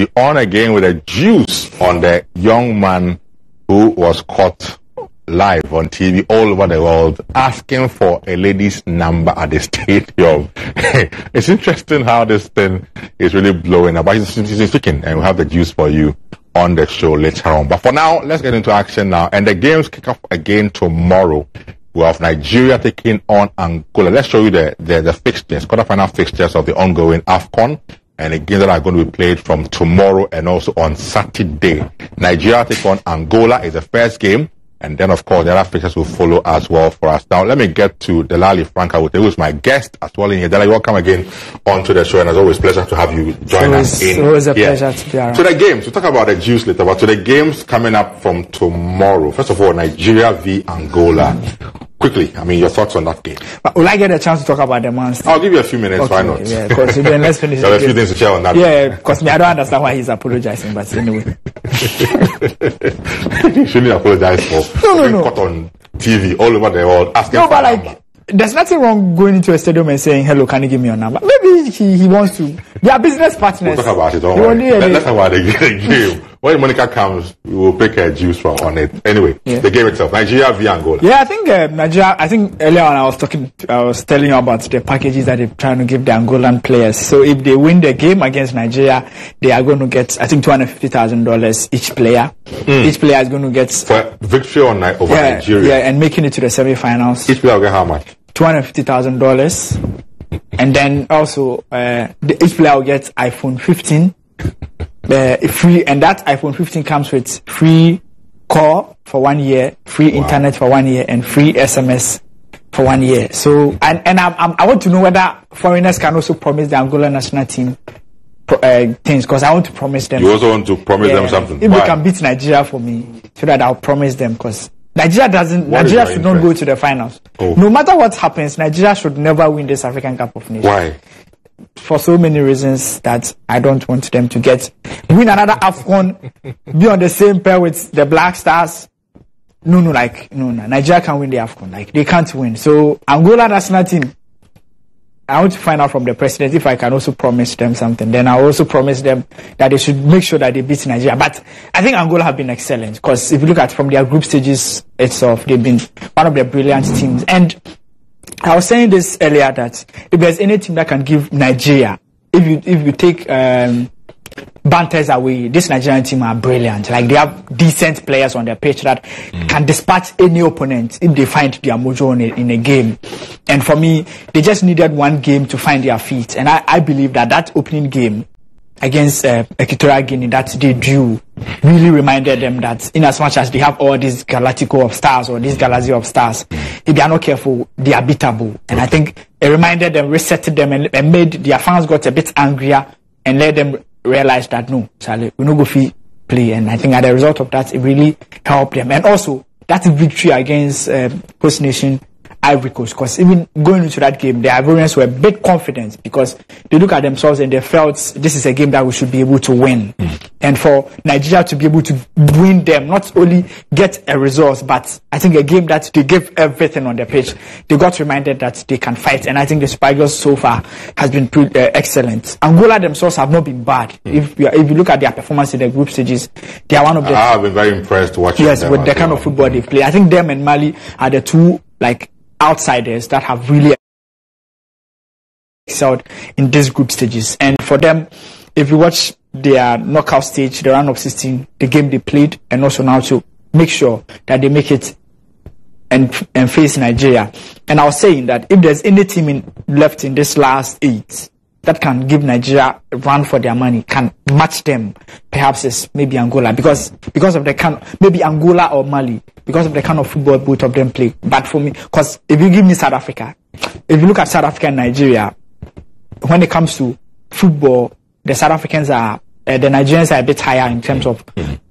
be on again with a juice on the young man who was caught live on TV all over the world asking for a lady's number at the stadium. It's interesting how this thing is really blowing up. But he's speaking, and we'll have the juice for you on the show later on. But for now, let's get into action now. And the games kick off again tomorrow. We have Nigeria taking on Angola. Let's show you the fixtures, quarterfinal fixtures of the ongoing Afcon. And the games that are going to be played from tomorrow and also on Saturday. Nigeria take on Angola is the first game. And then, of course, the other fixtures will follow as well for us. Now, let me get to Delali Franca, who is my guest as well in here. Delali, welcome again onto the show. And as always, pleasure to have you join us in. It's always a pleasure to be around. So the games, we'll talk about the juice later, but to the games coming up from tomorrow. First of all, Nigeria v Angola. Quickly, I mean, your thoughts on that game. But will I get a chance to talk about the monster? I'll give you a few minutes, okay, why not? Yeah, of course. Then let's finish. There are a few things to share on that. Yeah, because I don't understand why he's apologizing, but anyway. You shouldn't apologize for being caught on TV all over the world asking for a number. There's nothing wrong going into a stadium and saying, hello, can you give me your number? Maybe he wants to. They are business partners. We'll talk about it, don't worry. Let's talk about the game. When Monica comes, we will pick a juice on it. Anyway, the game itself, Nigeria v Angola. Yeah, I think Nigeria, I think earlier on I was telling you about the packages that they're trying to give the Angolan players. So if they win the game against Nigeria, they are going to get, I think, $250,000 each player. Each player is going to get... For victory over Nigeria. Yeah, and making it to the semi-finals. Each player will get how much? $250,000. And then also, each player will get iPhone 15. Free, and that iPhone 15 comes with free call for 1 year, free internet for 1 year, and free SMS for 1 year. So, I want to know whether foreigners can also promise the Angola national team things, because I want to promise them. You also want to promise them something? If they can beat Nigeria for me, so that I'll promise them, because Nigeria should not go to the finals. No matter what happens, Nigeria should never win this African Cup of Nations. Why? For so many reasons that I don't want them to win another Afcon, be on the same pair with the Black Stars. No, Nigeria can win the Afcon. They can't win. So Angola national team, I want to find out from the president if I can also promise them something. Then I'll also promise them that they should make sure that they beat Nigeria. But I think Angola have been excellent, because if you look at from their group stages itself, they've been one of the brilliant teams. And I was saying this earlier, that if there's any team that can give Nigeria, if you take banters away, this Nigerian team are brilliant. They have decent players on their pitch that can dispatch any opponent if they find their mojo in a game. And for me, they just needed one game to find their feet. And I believe that opening game against Equatorial Guinea that they drew really reminded them that in as much as they have all these Galactico of stars or this Galaxy of stars, if they are not careful, they are beatable. And I think it reminded them, resetted them, and made their fans got a bit angrier and let them realize that no, Charlie, we no go play. And I think as a result of that, it really helped them. And also that victory against host nation Ivory Coast, because even going into that game, the Ivorians were a bit confident, because they look at themselves and they felt this is a game that we should be able to win. And for Nigeria to be able to win them, not only get a result, but I think a game that they gave everything on the pitch, they got reminded that they can fight. And I think the Super Eagles so far has been excellent. Angola themselves have not been bad. If you look at their performance in the group stages, they are one of the... I have been very impressed watching them. With the kind of football they play. I think them and Mali are the two, outsiders that have really excelled in these group stages. And for them, if you watch their knockout stage, the round of 16, the game they played, and also now to make sure that they make it and face Nigeria. And I was saying that if there's any team left in this last 8 that can give Nigeria a run for their money, can match them, perhaps it's maybe Angola, because of the maybe Angola or Mali, because of the kind of football both of them play. But for me, because if you give me South Africa, if you look at South Africa and Nigeria, when it comes to football, the South Africans are, the Nigerians are a bit higher in terms of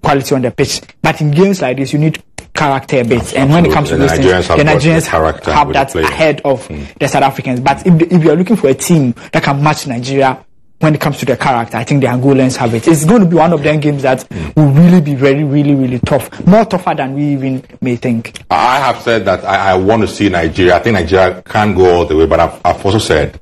quality on the pitch. But in games like this, you need character a bit. And when it comes to those things, the Nigerians have that ahead of the South Africans. But if you're looking for a team that can match Nigeria when it comes to the character, I think the Angolans have it. It's going to be one of them games that will really be very, really, really tough. More tougher than we even may think. I have said that I want to see Nigeria. I think Nigeria can go all the way, but I've also said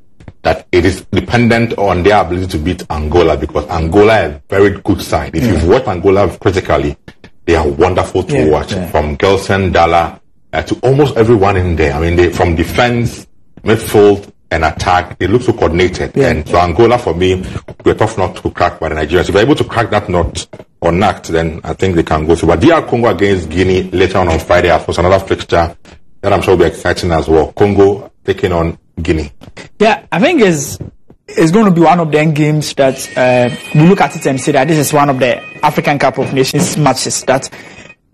that it is dependent on their ability to beat Angola, because Angola is a very good side. If you've watched Angola critically, they are wonderful to watch. From Gelson, Dalla, to almost everyone in there. I mean, from defense, midfield, and attack, they look so coordinated. And so Angola, for me, we're tough not to crack by the Nigerians. If they're able to crack that nut or not, then I think they can go through. But DR Congo against Guinea later on Friday, of course, another fixture that I'm sure will be exciting as well. Congo taking on Guinea. Yeah, I think it's going to be one of them games that we look at it and say that this is one of the African Cup of Nations matches that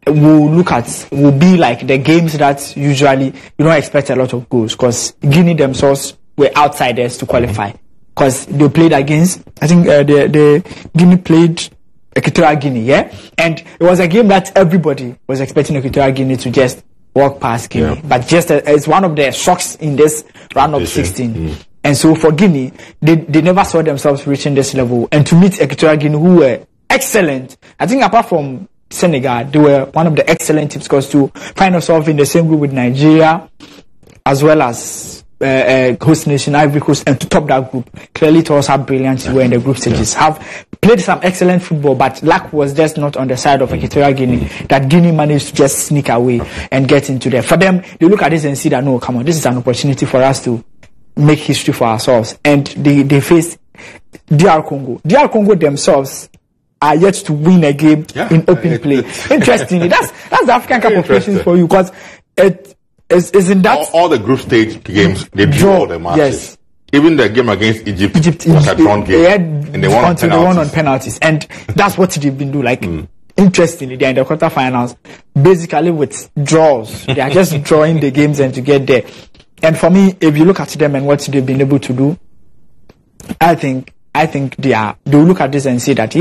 will be like the games that usually you don't expect a lot of goals, because Guinea themselves were outsiders to qualify, because they played against, I think the Guinea played Equatorial Guinea, and it was a game that everybody was expecting Equatorial Guinea to just walk past Guinea, but just it's one of the shocks in this round of 16. And so for Guinea, they never saw themselves reaching this level, and to meet Equatorial Guinea, who were excellent, I think apart from Senegal, they were one of the excellent teams, because to find ourselves in the same group with Nigeria, as well as host nation Ivory Coast, and to top that group, clearly told us how brilliant we were in the group stages. Have played some excellent football, but luck was just not on the side of Equatorial Guinea. That Guinea managed to just sneak away and get into there. For them, they look at this and see that, no, come on, this is an opportunity for us to make history for ourselves. And they face DR Congo. DR Congo themselves are yet to win a game in open play. Interestingly, that's the African Cup of Nations for you, because it is in that all the group stage games, they draw all the matches. Yes. Even the game against Egypt was a drawn game, and they won on penalties. And that's what they've been doing. Like, interestingly, they're in the quarterfinals basically with draws. They are just drawing the games and to get there. And for me, if you look at them and what they've been able to do, I think they will look at this and say that,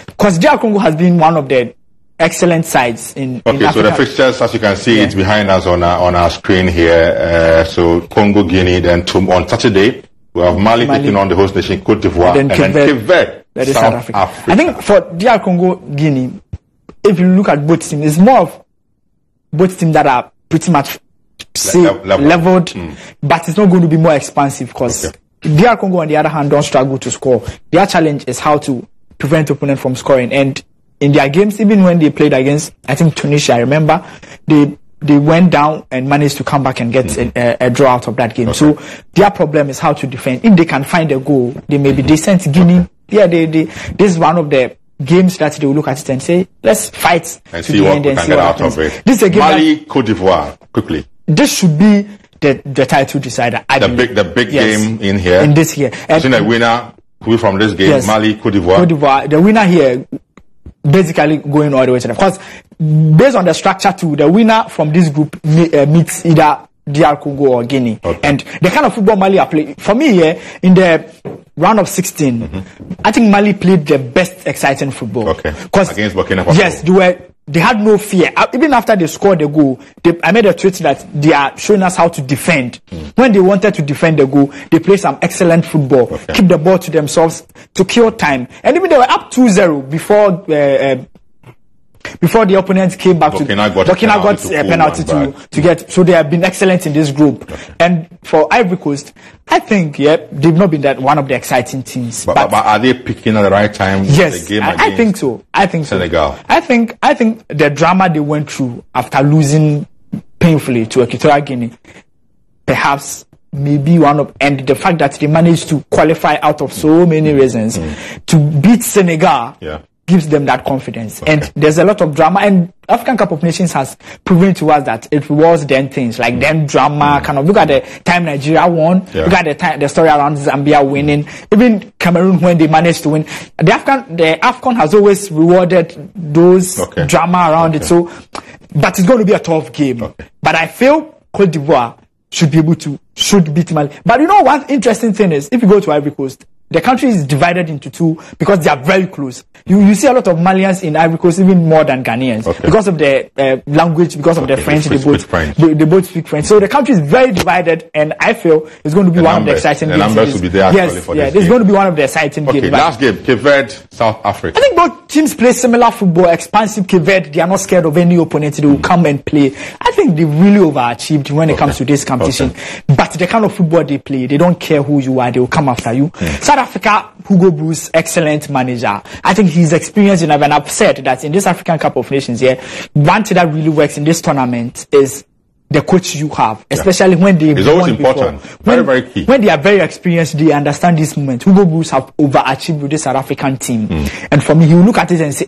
because DR Congo has been one of the excellent sides in Africa. So the fixtures, as you can see, it's behind us on our screen here. So Congo, Guinea, then on Saturday, we have Mali taking on the host nation, Cote d'Ivoire, and then Cape Verde, South Africa. I think for DR Congo, Guinea, if you look at both teams, it's more of both teams that are pretty much leveled, but it's not going to be more expansive, because DR Congo, on the other hand, don't struggle to score. Their challenge is how to prevent opponent from scoring. And in their games, even when they played against, I think, Tunisia, I remember, they went down and managed to come back and get a draw out of that game. So their problem is how to defend. If they can find a goal, they may be decent. Guinea, this is one of the games that they will look at it and say, let's fight and see what we can get out of it. This is a game Mali, Cote d'Ivoire, quickly. This should be the title decider. The big game in here. In this here. I think the winner will be from this game, Mali, Cote d'Ivoire. Cote d'Ivoire. The winner here, basically going all the way to the. Because based on the structure too, the winner from this group meets either DR Congo or Guinea. And the kind of football Mali are playing, for me, in the round of 16, I think Mali played the best exciting football. Against Burkina Faso. Yes, they had no fear. Even after they scored the goal, I made a tweet that they are showing us how to defend. When they wanted to defend the goal, they played some excellent football, keep the ball to themselves to kill time. And even they were up 2-0 before the opponents came back. Burkina got a penalty to get. So they have been excellent in this group. And for Ivory Coast, I think they've not been that one of the exciting teams. But are they picking at the right time? Yes, the game I think so. Senegal. I think the drama they went through after losing painfully to Equatorial Guinea, perhaps maybe and the fact that they managed to qualify out of so many reasons to beat Senegal. Gives them that confidence. And there's a lot of drama, and African Cup of Nations has proven to us that it was then things like then drama, kind of look at the time Nigeria won, look at the story around Zambia winning, even Cameroon when they managed to win. The Afcon has always rewarded those drama around it. So, but it's going to be a tough game. But I feel Cote d'Ivoire should beat Mali. But you know, one interesting thing is, if you go to Ivory Coast, the country is divided into two because they are very close. You see a lot of Malians in Ivory Coast, even more than Ghanaians, because of the language, because of the French. They both speak French. So the country is very divided, and I feel it's going to be one of the exciting games. Numbers will be there for this it's going to be one of the exciting games. Last game, Cape Verde, South Africa. I think both teams play similar football, expansive. Cape Verde, they are not scared of any opponent. They will come and play. I think they really overachieved when it comes to this competition. But the kind of football they play, they don't care who you are. They will come after you. South Africa, Hugo Broos, excellent manager. I think he's experienced enough, and I've said that in this African Cup of Nations here, one thing that really works in this tournament is the coach you have, especially when they it's always important. Very key. When they are very experienced, they understand this moment. Hugo Broos have overachieved with this South African team. And for me, he will look at it and say,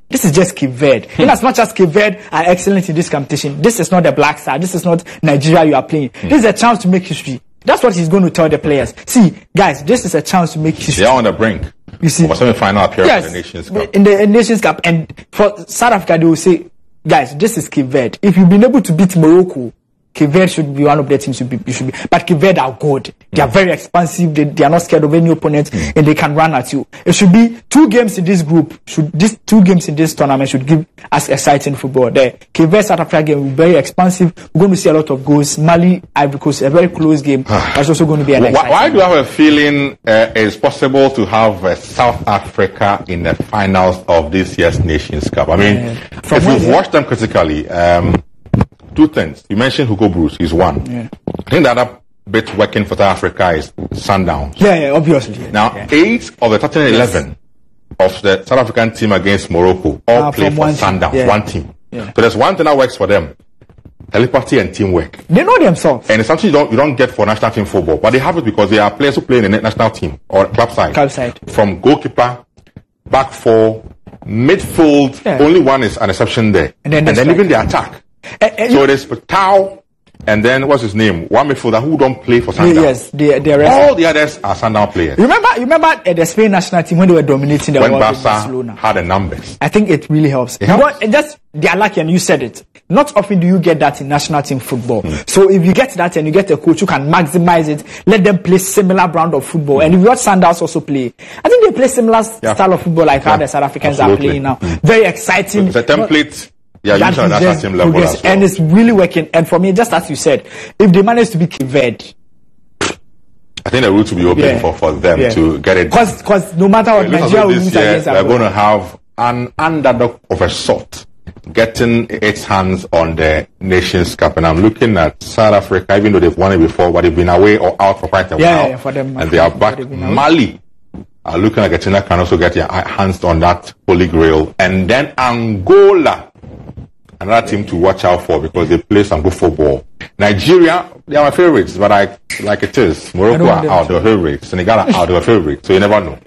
this is just Cape Verde. In as much as Cape Verde are excellent in this competition, this is not the Black Star. This is not Nigeria you are playing. This is a chance to make history. That's what he's going to tell the players. See, guys, this is a chance to make history. They are on the brink. You see, for semi-final appearance in the Nations Cup. In the Nations Cup, and for South Africa, they will say, guys, this is Cape Verde. If you've been able to beat Morocco, Cape Verde should be one of the teams you should be. But Cape Verde are good. They are very expansive. They are not scared of any opponent, and they can run at you. It should be 2 games in this group. These 2 games in this tournament should give us exciting football. The Cape Verde South Africa game will be very expansive. We're going to see a lot of goals. Mali, Ivory Coast, a very close game. That's also going to be an exciting. Why do I have a feeling it's possible to have South Africa in the finals of this year's Nations Cup? I mean, if you've watched them critically, 2 things. You mentioned Hugo Broos. He's one. I think the other bit working for South Africa is Sundowns. Obviously. Now, 8 of the 11 of the South African team against Morocco all play for Sundowns, one team. So there's one thing that works for them: telepathy and teamwork. They know themselves. And it's something you don't get for national team football, but they have it because they are players who play in the national team or club side. From goalkeeper, back 4, midfield. Only one is an exception there, and then even the attack. So there's Tau, and then what's his name? One midfielder who don't play for Sundown. Yes, all the others are Sundown players. Remember the Spain national team when they were dominating the world with Barca had the numbers. I think it really helps. They are lucky, and you said it. Not often do you get that in national team football. So if you get that and you get a coach who can maximize it, let them play similar brand of football. And if you watch Sundowns also play, I think they play similar style of football like how the South Africans are playing now. Very exciting. It's a template. National team level as well. And it's really working. And for me, just as you said, if they manage to be Cape Verde, I think the route will be open for them to get it. Because no matter what Nigeria will lose against, they're going to have an underdog of a sort getting its hands on the Nations Cup. And I'm looking at South Africa, even though they've won it before, but they've been away or out for quite a while. For them, and they are back. Mali are looking like a team that can also get their hands on that holy grail. And then Angola, another team to watch out for because they play some good football. Nigeria, they are my favorites, but like it is. Morocco are out, they were favorites. Senegal are out, they were favorites. So you never know.